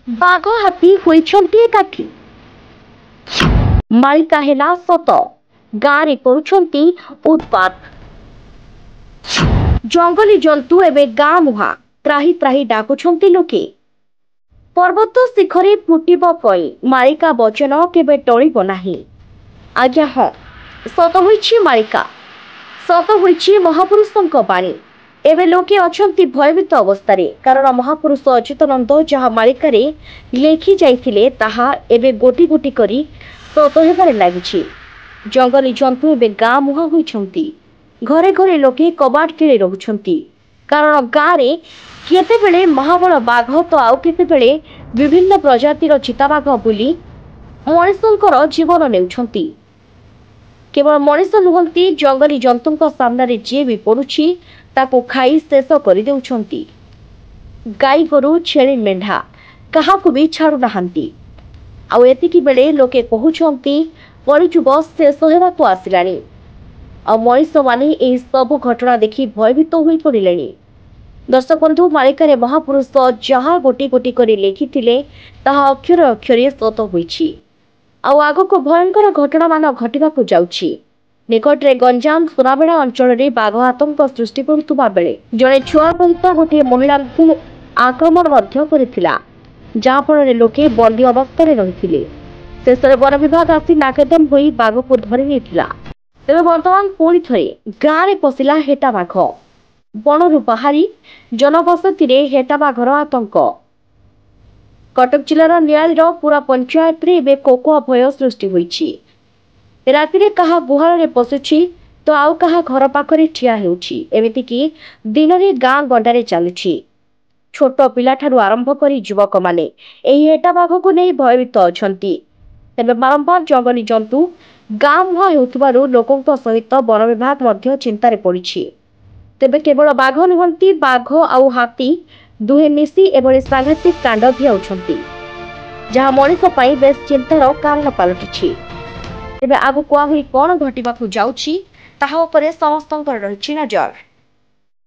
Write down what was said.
बाघ हाथी होइछन्ति एकाठी मालिका हेला सत गाँव करुछन्ति उत्पात जंगली जंतु एबे गाँ मुहा त्राही त्राही डाकुछन्ति लोके पर्वत शिखरे फुटिब पई मालिका वचन केबे टळिब नाही। आज्ञा हाँ सत होइछि मालिका सत होइछि महापुरुषक बाणी एवं लोके अछंती भयभीत अवस्था कारण महापुरुष अच्युतानंद जहाँ मालिकारे लेखि जाइथिले ताहा एबे गोटी गोटी करी सत हेबारे लागिछि। जंगली जंतु एबे गाँ मुहा होइछन्ति घरे घरे लोके कबाट किळे रहुछन्ति कारण गाँ रे केतेबेले महाबल बाघ तो आउ केतेबेले विभिन्न प्रजातिर चिताबाघ बुली मनिषंकर जीवन नेउछन्ति। केवल मनीष नुहंती जंगली जंतुଙ୍କ सामने जे भी पड़ुछि ताको खाई शेष कर देउछन्ति। गाई गोरु छेली मेंढा काहाकु भी छाड़ू नाहांती आउ एतिकी बेले लोके कहउछन्ति परिजुग शेष हेबाकु आसिलानी आ मनीष माने एही सब घटना देखि भयभीत होई पड़िलेनी। दर्शक बंधु मालिकारे महापुरुष जहाँ गोटी गोटी करी लेखिथिले ताहा अक्षर अक्षरे सत होइछि आउ आगको भयंकर घटना मान घटिबाकु जाउछि। निकटरे गंजाम सुनाबेड़ा अंचल में बाघ आतंक सृष्टि करुवा बेले जड़े छुआ सहित गोटे महिला आक्रमण जहाँफल लोके बंदी अवस्था रही शेष वन विभाग आसी नाकेदम हो बाघ को धरी तेज बर्तमान पुणी थे गाँव में पशिला हेटा बाघ बनरू बाहरी जनबसती हेटा बाघर आतंक कटक जिलार नियालीर पूरा पंचायत रे कोकोआ भय सृष्टि होइछि। राति कहा गुहाल पशुछि तो आउ कहा घर पाखरे ठिया हेउछि एमिति कि दिन में गाँ गंडारे चलुछि। छोट पिला ठारू आरंभ करी युवक माने एही हेटा बाघ को नहीं भयभीत अछंती तेबे बारंबार जंगली जंतु गाँ मुहां हेउथिबारु लोकंक सहित वन विभाग मध्य चिंतारे पड़िछि। तेबे केवल बाघ नुहंती बाघ आउ हाथी दुहे मिसी एभली सांघातिक कांड भियाउछन्ति जहाँ मनीष पई बेस चिंतार कारण पलटिछि। तेबे आगु कुआ हुई कौन घटिबाकु जाउछि ताहा उपरे समस्तंकर रहिछि नजर।